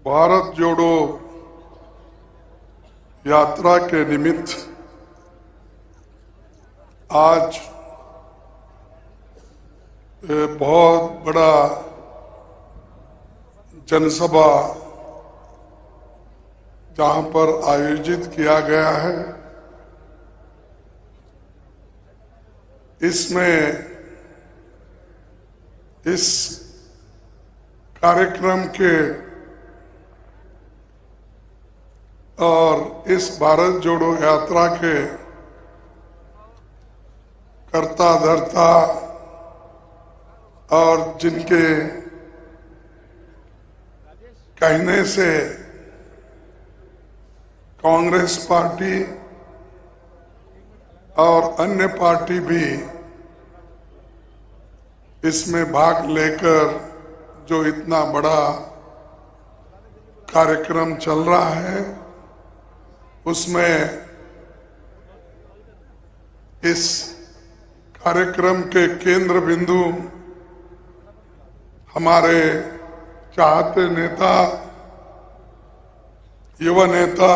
भारत जोड़ो यात्रा के निमित्त आज बहुत बड़ा जनसभा जहां पर आयोजित किया गया है, इसमें इस कार्यक्रम के और इस भारत जोड़ो यात्रा के कर्ता धर्ता और जिनके कहने से कांग्रेस पार्टी और अन्य पार्टी भी इसमें भाग लेकर जो इतना बड़ा कार्यक्रम चल रहा है, उसमें इस कार्यक्रम के केंद्र बिंदु हमारे चाहते नेता, युवा नेता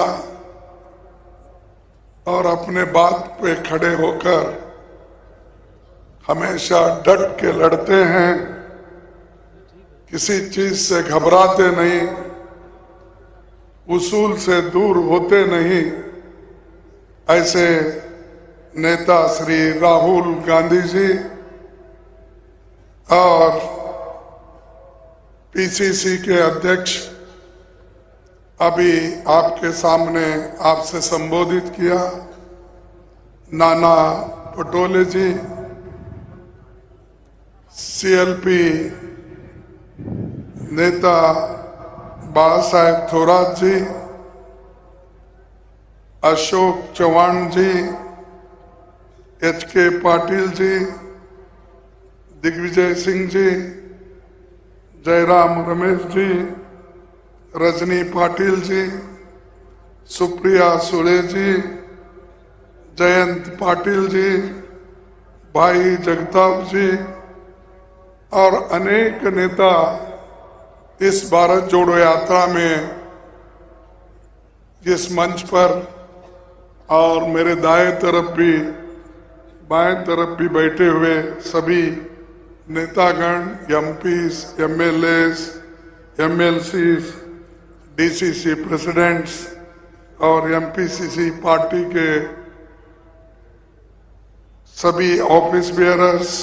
और अपने बात पे खड़े होकर हमेशा डट के लड़ते हैं, किसी चीज से घबराते नहीं, उसूल से दूर होते नहीं, ऐसे नेता श्री राहुल गांधी जी और पीसीसी के अध्यक्ष अभी आपके सामने आपसे संबोधित किया, नाना पटोले जी, सीएलपी नेता बाला साहेब थोरात जी, अशोक चौहान जी, एचके पाटिल जी, दिग्विजय सिंह जी, जयराम रमेश जी, रजनी पाटिल जी, सुप्रिया सुले जी, जयंत पाटिल जी, भाई जगताप जी और अनेक नेता इस भारत जोड़ो यात्रा में इस मंच पर और मेरे दाएं तरफ भी बाएं तरफ भी बैठे हुए सभी नेतागण, MPs, MLAs, MLCs, DCC presidents और एमपीसीसी पार्टी के सभी ऑफिस बेयरर्स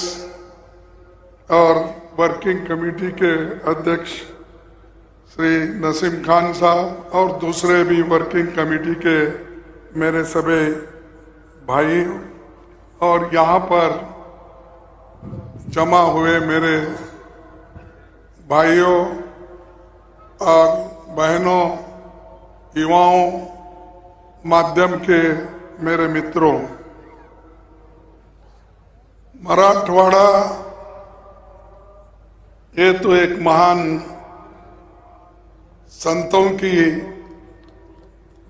और वर्किंग कमेटी के अध्यक्ष श्री नसीम खान साहब और दूसरे भी वर्किंग कमेटी के मेरे सभी भाई और यहाँ पर जमा हुए मेरे भाइयों और बहनों, युवाओं, माध्यम के मेरे मित्रों, मराठवाड़ा ये तो एक महान संतों की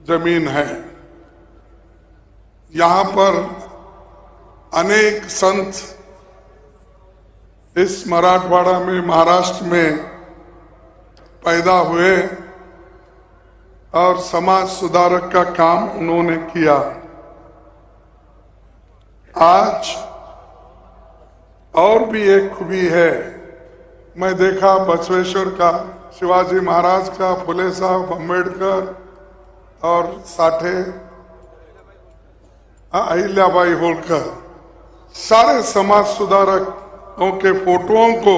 जमीन है। यहाँ पर अनेक संत इस मराठवाड़ा में, महाराष्ट्र में पैदा हुए और समाज सुधारक का काम उन्होंने किया। आज और भी एक खूबी है, मैं देखा बसवेश्वर का, शिवाजी महाराज का, फुले साहब, अम्बेडकर और साठे अहिल्याबाई होलकर, सारे समाज सुधारकों के फोटोओं को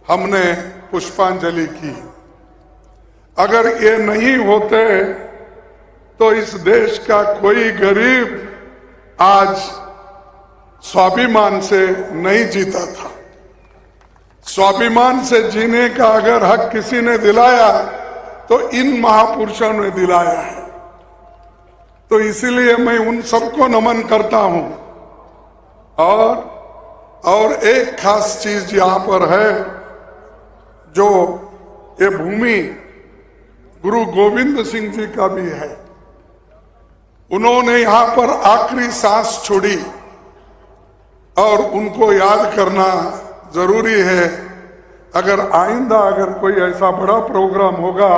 हमने पुष्पांजलि की। अगर ये नहीं होते तो इस देश का कोई गरीब आज स्वाभिमान से नहीं जीता था। स्वाभिमान से जीने का अगर हक किसी ने दिलाया तो इन महापुरुषों ने दिलाया है। तो इसीलिए मैं उन सबको नमन करता हूं। और एक खास चीज यहां पर है, जो ये भूमि गुरु गोविंद सिंह जी का भी है। उन्होंने यहां पर आखिरी सांस छोड़ी और उनको याद करना जरूरी है। अगर आइंदा अगर कोई ऐसा बड़ा प्रोग्राम होगा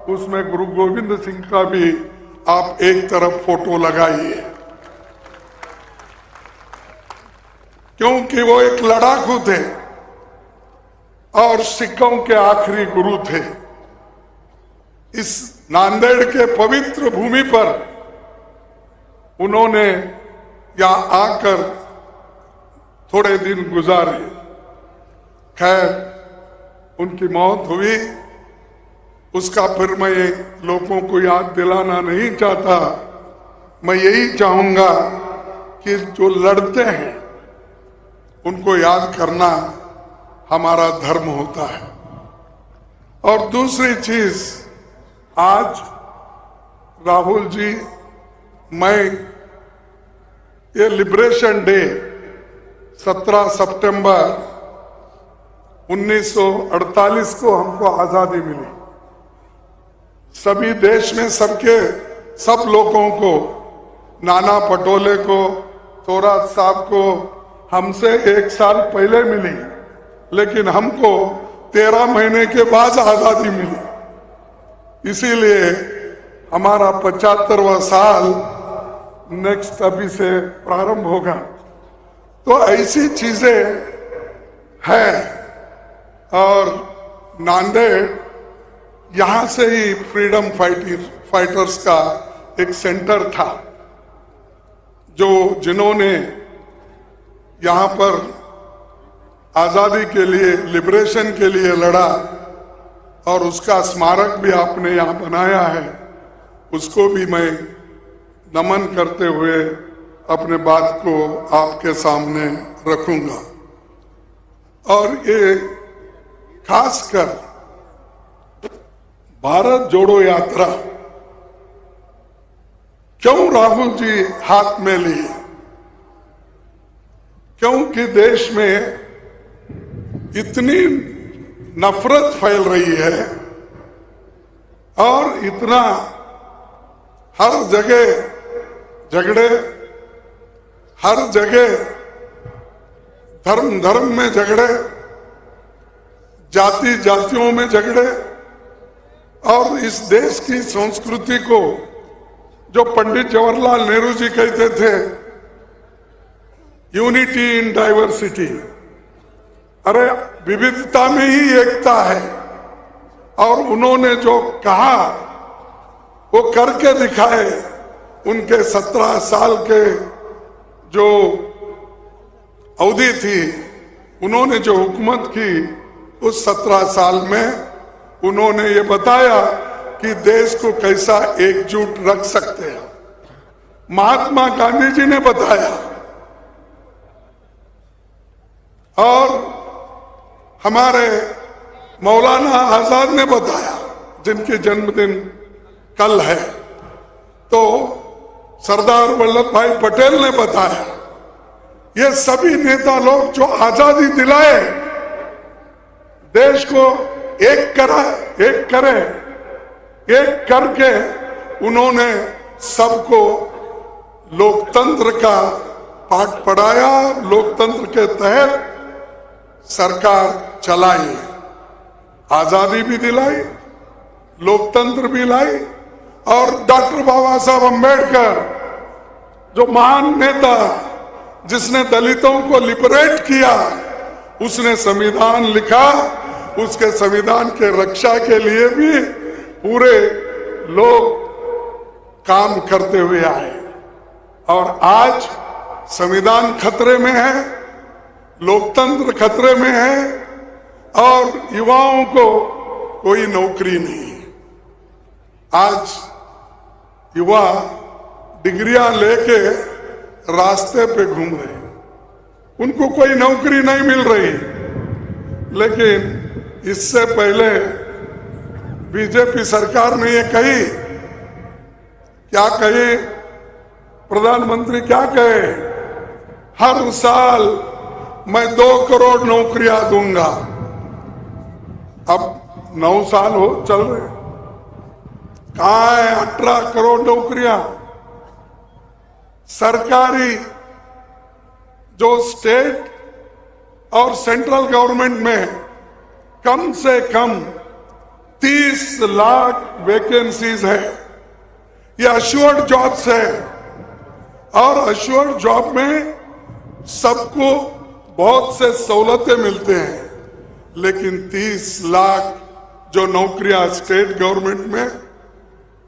उसमें गुरु गोविंद सिंह का भी आप एक तरफ फोटो लगाइए, क्योंकि वो एक लड़ाकू थे और सिखों के आखिरी गुरु थे। इस नांदेड़ के पवित्र भूमि पर उन्होंने यहाँ आकर थोड़े दिन गुजारे। खैर, उनकी मौत हुई, उसका फिर मैं लोगों को याद दिलाना नहीं चाहता। मैं यही चाहूंगा कि जो लड़ते हैं उनको याद करना हमारा धर्म होता है। और दूसरी चीज, आज राहुल जी, मैं ये लिबरेशन डे 17 सितंबर 1948 को हमको आजादी मिली। सभी देश में सब लोगों को, नाना पटोले को, थोराट साहब को हमसे 1 साल पहले मिली, लेकिन हमको 13 महीने के बाद आजादी मिली। इसीलिए हमारा 75वां साल नेक्स्ट अभी से प्रारंभ होगा। तो ऐसी चीजें हैं। और नांदेड़, यहां से ही फ्रीडम फाइटर्स का एक सेंटर था, जिन्होंने यहां पर आजादी के लिए, लिबरेशन के लिए लड़ा, और उसका स्मारक भी आपने यहां बनाया है। उसको भी मैं नमन करते हुए अपने बात को आपके सामने रखूंगा। और ये खासकर भारत जोड़ो यात्रा क्यों राहुल जी हाथ में लिए? क्योंकि देश में इतनी नफरत फैल रही है और इतना हर जगह झगड़े, हर जगह धर्म में झगड़े, जातियों में झगड़े, और इस देश की संस्कृति को, जो पंडित जवाहरलाल नेहरू जी कहते थे, यूनिटी इन डाइवर्सिटी, अरे विविधता में ही एकता है। और उन्होंने जो कहा वो करके दिखाए। उनके 17 साल के जो अवधि थी, उन्होंने जो हुकूमत की, उस 17 साल में उन्होंने ये बताया कि देश को कैसा एकजुट रख सकते हैं। महात्मा गांधी जी ने बताया, और हमारे मौलाना आजाद ने बताया, जिनके जन्मदिन कल है। तो सरदार वल्लभ भाई पटेल ने बताया। ये सभी नेता लोग जो आजादी दिलाए, देश को एक करके उन्होंने सबको लोकतंत्र का पाठ पढ़ाया। लोकतंत्र के तहत सरकार चलाई, आजादी भी दिलाई, लोकतंत्र भी लाई। और डॉक्टर बाबा साहब अम्बेडकर, जो महान नेता, जिसने दलितों को लिबरेट किया, उसने संविधान लिखा। उसके संविधान के रक्षा के लिए भी पूरे लोग काम करते हुए आए। और आज संविधान खतरे में है, लोकतंत्र खतरे में है, और युवाओं को कोई नौकरी नहीं है। आज युवा डिग्रियां लेके रास्ते पे घूम रहे हैं, उनको कोई नौकरी नहीं मिल रही। लेकिन इससे पहले बीजेपी सरकार ने ये कही, क्या कही, प्रधानमंत्री क्या कहे, हर साल मैं 2 करोड़ नौकरियां दूंगा। अब 9 साल हो चल रहे, कहां है 18 करोड़ नौकरियां? सरकारी जो स्टेट और सेंट्रल गवर्नमेंट में कम से कम 30 लाख वैकेंसीज है। ये अश्योर्ड जॉब्स है और अश्योर्ड जॉब में सबको बहुत से सहूलतें मिलते हैं, लेकिन 30 लाख जो नौकरियां स्टेट गवर्नमेंट में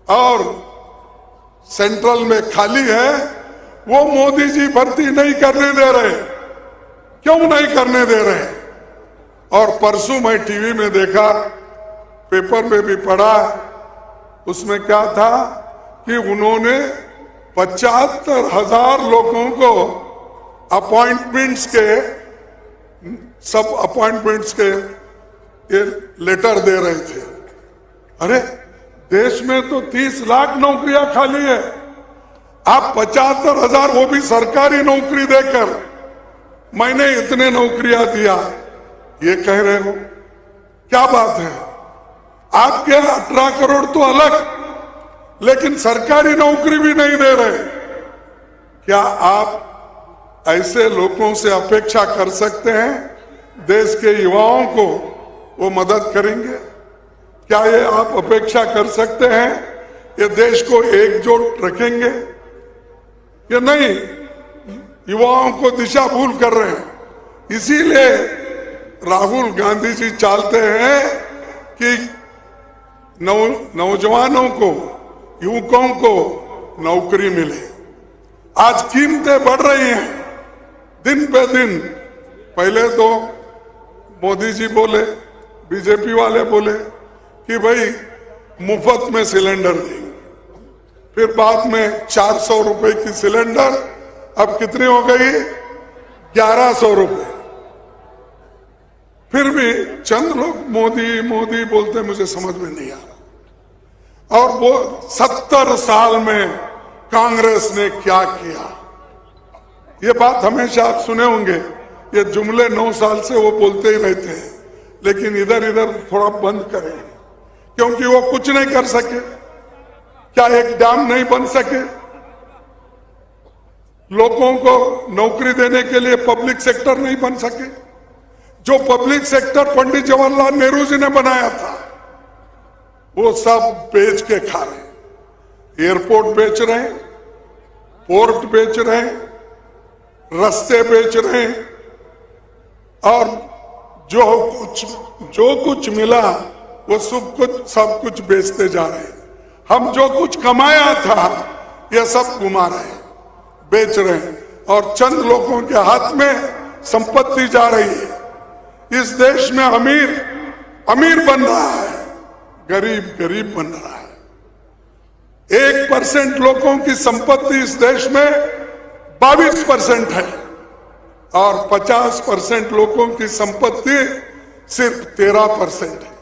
और सेंट्रल में खाली है, वो मोदी जी भर्ती नहीं करने दे रहे। क्यों नहीं करने दे रहे? और परसों मैं टीवी में देखा, पेपर में भी पढ़ा, उसमें क्या था कि उन्होंने 75,000 लोगों को अपॉइंटमेंट्स के, सब अपॉइंटमेंट्स के ये लेटर दे रहे थे। अरे देश में तो 30 लाख नौकरियां खाली है, आप 75,000 वो भी सरकारी नौकरी देकर मैंने इतने नौकरियां दिया, ये कह रहे हो? क्या बात है? आपके 18 करोड़ तो अलग, लेकिन सरकारी नौकरी भी नहीं दे रहे। क्या आप ऐसे लोगों से अपेक्षा कर सकते हैं देश के युवाओं को वो मदद करेंगे? क्या ये आप अपेक्षा कर सकते हैं ये देश को एकजुट रखेंगे? ये नहीं, युवाओं को दिशा भूल कर रहे हैं। इसीलिए राहुल गांधी जी चाहते हैं कि नौजवानों को, युवकों को नौकरी मिले। आज कीमतें बढ़ रही हैं दिन पे दिन। पहले तो मोदी जी बोले, बीजेपी वाले बोले कि भाई मुफ्त में सिलेंडर देंगे, फिर बाद में 400 रुपए की सिलेंडर, अब कितनी हो गई? 1100 रुपए। फिर भी चंद लोग मोदी मोदी बोलते, मुझे समझ में नहीं आ रहा। और वो 70 साल में कांग्रेस ने क्या किया, ये बात हमेशा आप सुने होंगे। ये जुमले 9 साल से वो बोलते ही रहते हैं, लेकिन इधर इधर थोड़ा बंद करें, क्योंकि वो कुछ नहीं कर सके। क्या एक डैम नहीं बन सके? लोगों को नौकरी देने के लिए पब्लिक सेक्टर नहीं बन सके? जो पब्लिक सेक्टर पंडित जवाहरलाल नेहरू जी ने बनाया था, वो सब बेच के खा रहे। एयरपोर्ट बेच रहे हैं, पोर्ट बेच रहे हैं, रास्ते बेच रहे हैं, और जो कुछ मिला वो सब कुछ बेचते जा रहे हैं। हम जो कुछ कमाया था ये सब घुमा रहे हैं, बेच रहे हैं, और चंद लोगों के हाथ में संपत्ति जा रही है। इस देश में अमीर अमीर बन रहा है, गरीब गरीब बन रहा है। 1% लोगों की संपत्ति इस देश में 22% है, और 50% लोगों की संपत्ति सिर्फ 13% है।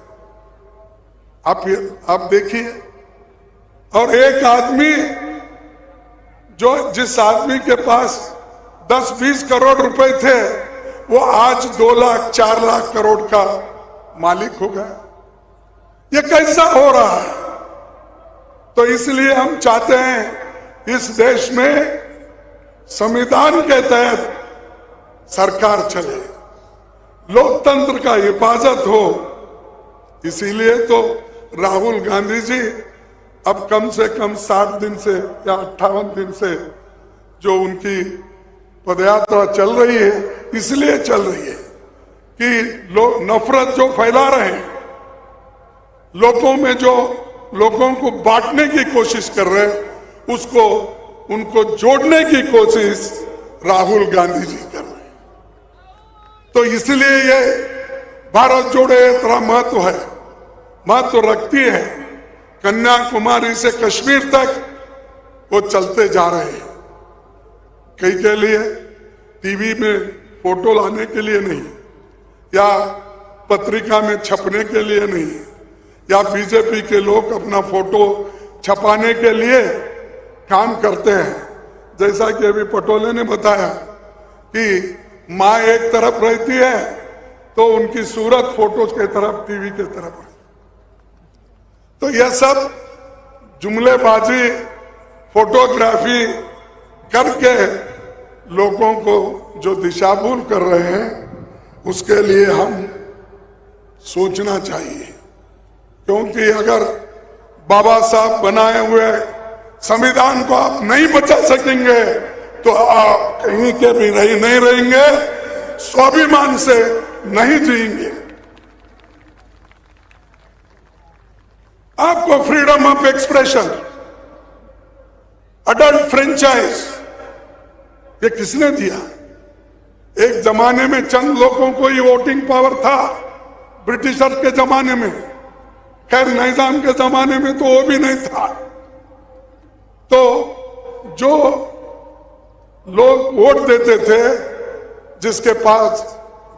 आप देखिए। और एक आदमी, जिस आदमी के पास 10-20 करोड़ रुपए थे, वो आज 2 लाख 4 लाख करोड़ का मालिक हो गया। ये कैसा हो रहा है? तो इसलिए हम चाहते हैं इस देश में संविधान के तहत सरकार चले, लोकतंत्र का हिफाजत हो। इसीलिए तो राहुल गांधी जी अब कम से कम 60 दिन से या 58 दिन से जो उनकी पदयात्रा चल रही है, इसलिए चल रही है कि लोग नफरत जो फैला रहे हैं, लोगों में जो लोगों को बांटने की कोशिश कर रहे हैं, उनको जोड़ने की कोशिश राहुल गांधी जी कर रहे हैं। तो इसलिए ये भारत जोड़ो यात्रा महत्व रखती है। कन्याकुमारी से कश्मीर तक वो चलते जा रहे हैं। कई के लिए टीवी में फोटो लाने के लिए नहीं, या पत्रिका में छपने के लिए नहीं, या बीजेपी के लोग अपना फोटो छपाने के लिए काम करते हैं। जैसा कि अभी पटोले ने बताया कि माँ एक तरफ रहती है तो उनकी सूरत फोटो के तरफ, टीवी के तरफ। तो यह सब जुमलेबाजी, फोटोग्राफी करके लोगों को जो दिशाभूल कर रहे हैं, उसके लिए हम सोचना चाहिए, क्योंकि अगर बाबा साहब बनाए हुए संविधान को आप नहीं बचा सकेंगे तो आप कहीं के भी नहीं रहेंगे, स्वाभिमान से नहीं जिएंगे। आपको freedom of expression, adult franchise, ये किसने दिया? एक जमाने में चंद लोगों को ही वोटिंग पावर था, ब्रिटिशर के जमाने में। खैर निजाम के जमाने में तो वो भी नहीं था। तो जो लोग वोट देते थे, जिसके पास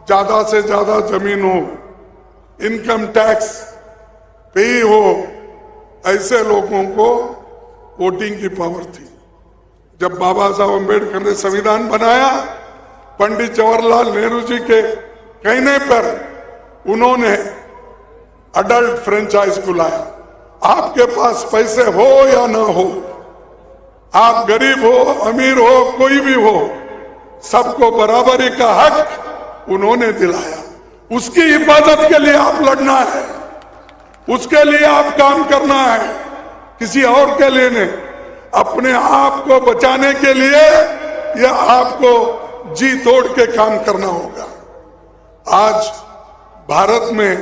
ज्यादा से ज्यादा जमीन हो, इनकम टैक्स पे हो, ऐसे लोगों को वोटिंग की पावर थी। जब बाबा साहब अम्बेडकर ने संविधान बनाया, पंडित जवाहरलाल नेहरू जी के कहने पर उन्होंने अडल्ट फ्रेंचाइज को लाया। आपके पास पैसे हो या ना हो, आप गरीब हो अमीर हो कोई भी हो, सबको बराबरी का हक उन्होंने दिलाया। उसकी हिफाजत के लिए आप लड़ना है, उसके लिए आप काम करना है, किसी और के लिए नहीं। अपने आप को बचाने के लिए या आपको जी तोड़ के काम करना होगा। आज भारत में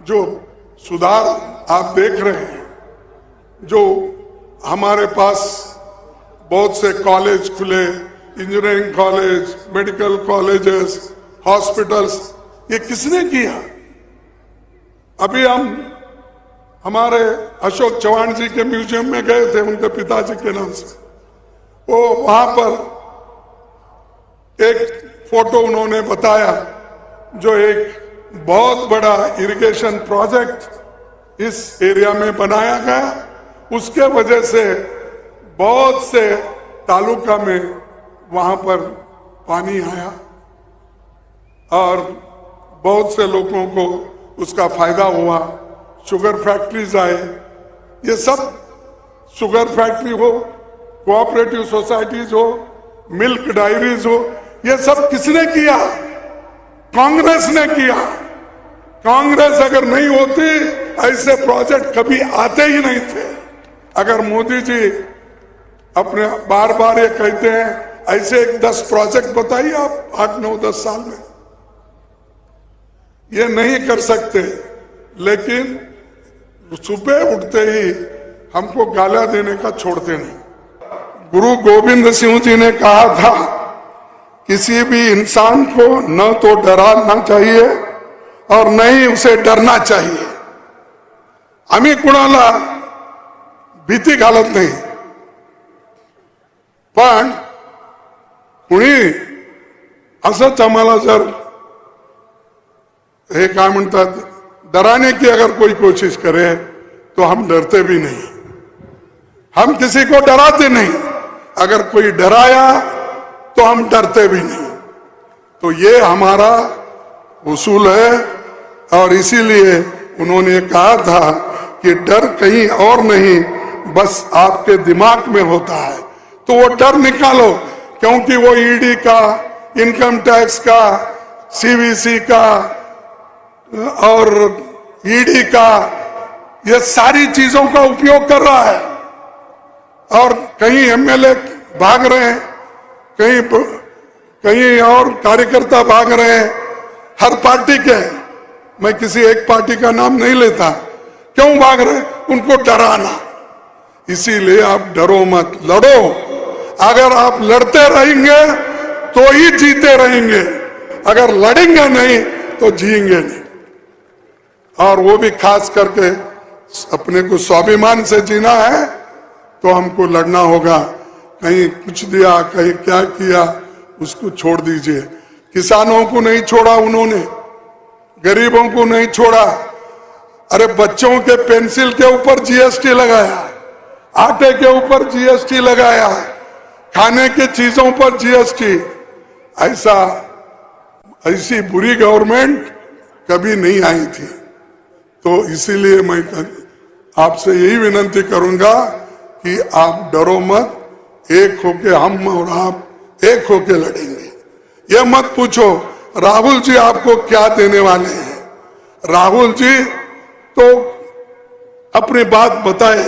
जो सुधार आप देख रहे हैं, जो हमारे पास बहुत से कॉलेज खुले, engineering college, medical colleges, hospitals, ये किसने किया? अभी हम हमारे अशोक चौहान जी के म्यूजियम में गए थे, उनके पिताजी के नाम से। वो वहां पर एक फोटो उन्होंने बताया, जो एक बहुत बड़ा इरिगेशन प्रोजेक्ट इस एरिया में बनाया गया। उसके वजह से बहुत से तालुका में वहां पर पानी आया और बहुत से लोगों को उसका फायदा हुआ। शुगर फैक्ट्रीज आए, ये सब शुगर फैक्ट्री हो, कोऑपरेटिव सोसाइटीज हो, मिल्क डायरीज हो, ये सब किसने किया? कांग्रेस ने किया। कांग्रेस अगर नहीं होती, ऐसे प्रोजेक्ट कभी आते ही नहीं थे। अगर मोदी जी अपने बार बार ये कहते हैं, ऐसे 10 प्रोजेक्ट बताइए आप 8, 9, 10 साल में, ये नहीं कर सकते। लेकिन सुबह उठते ही हमको गालियां देने का छोड़ते नहीं। गुरु गोविंद सिंह जी ने कहा था, किसी भी इंसान को न तो डराना चाहिए और न ही उसे डरना चाहिए। आम्ही कुणाला भीती घालत नाही, पण कुणी असंच आम्हाला जर हे काय म्हणतात डराने की अगर कोई कोशिश करे तो हम डरते भी नहीं, हम किसी को डराते नहीं। अगर कोई डराया तो हम डरते भी नहीं। तो ये हमारा उसूल है और इसीलिए उन्होंने कहा था कि डर कहीं और नहीं, बस आपके दिमाग में होता है। तो वो डर निकालो, क्योंकि वो ईडी का, इनकम टैक्स का, सीवीसी का और ईडी का, ये सारी चीजों का उपयोग कर रहा है। और कहीं एमएलए भाग रहे हैं, कहीं और कार्यकर्ता भाग रहे हैं, हर पार्टी के। मैं किसी एक पार्टी का नाम नहीं लेता। क्यों भाग रहे? उनको डराना। इसीलिए आप डरो मत, लड़ो। अगर आप लड़ते रहेंगे तो ही जीते रहेंगे, अगर लड़ेंगे नहीं तो जिएंगे नहीं। और वो भी खास करके अपने को स्वाभिमान से जीना है तो हमको लड़ना होगा। कहीं कुछ दिया, कहीं क्या किया, उसको छोड़ दीजिए। किसानों को नहीं छोड़ा उन्होंने, गरीबों को नहीं छोड़ा। अरे बच्चों के पेंसिल के ऊपर जीएसटी लगाया, आटे के ऊपर जीएसटी लगाया, खाने की चीजों पर जीएसटी। ऐसी बुरी गवर्नमेंट कभी नहीं आई थी। तो इसीलिए मैं आपसे यही विनती करूंगा कि आप डरो मत, एक होके हम और आप एक होके लड़ेंगे। ये मत पूछो राहुल जी आपको क्या देने वाले हैं, राहुल जी तो अपनी बात बताए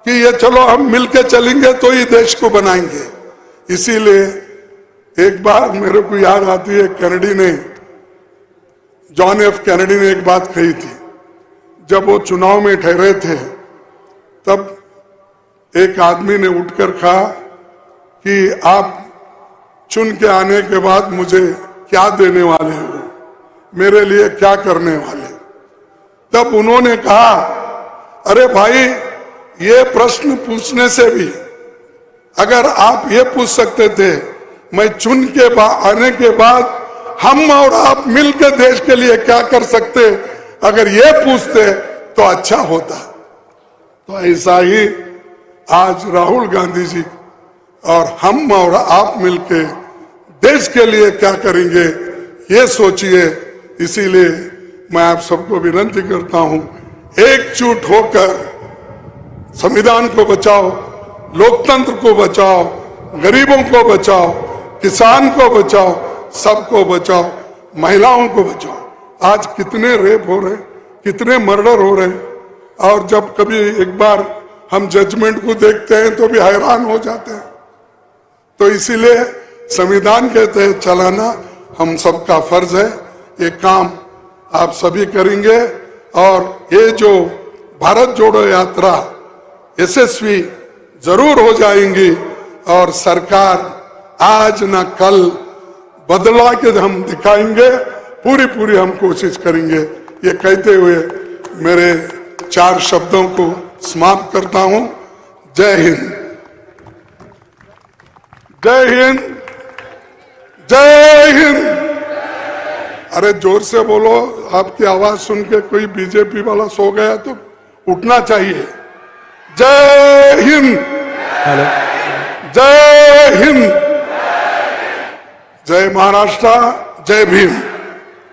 कि ये चलो हम मिलके चलेंगे तो ही देश को बनाएंगे। इसीलिए एक बार मेरे को याद आती है, कैनेडी ने, जॉन एफ कैनेडी ने एक बात कही थी। जब वो चुनाव में ठहरे थे तब एक आदमी ने उठकर कहा कि आप चुन के आने के बाद मुझे क्या देने वाले हो, मेरे लिए क्या करने वाले। तब उन्होंने कहा, अरे भाई, ये प्रश्न पूछने से भी अगर आप ये पूछ सकते थे मैं चुन के आने के बाद हम और आप मिलकर देश के लिए क्या कर सकते, अगर ये पूछते तो अच्छा होता। तो ऐसा ही आज राहुल गांधी जी और हम और आप मिलके देश के लिए क्या करेंगे ये सोचिए। इसीलिए मैं आप सबको विनती करता हूं, एकजुट होकर संविधान को बचाओ, लोकतंत्र को बचाओ, गरीबों को बचाओ, किसान को बचाओ, सबको बचाओ, महिलाओं को बचाओ। आज कितने रेप हो रहे, कितने मर्डर हो रहे, और जब कभी एक बार हम जजमेंट को देखते हैं तो भी हैरान हो जाते हैं। तो इसीलिए संविधान के तहत चलाना हम सबका फर्ज है। ये काम आप सभी करेंगे और ये जो भारत जोड़ो यात्रा यशस्वी जरूर हो जाएंगी और सरकार आज न कल बदला के हम दिखाएंगे। पूरी हम कोशिश करेंगे। ये कहते हुए मेरे 4 शब्दों को समाप्त करता हूं। जय हिंद, जय हिंद, जय हिंद। अरे जोर से बोलो, आपकी आवाज सुन के कोई बीजेपी वाला सो गया तो उठना चाहिए। जय हिंद, जय हिंद, जय महाराष्ट्र, जय भीम।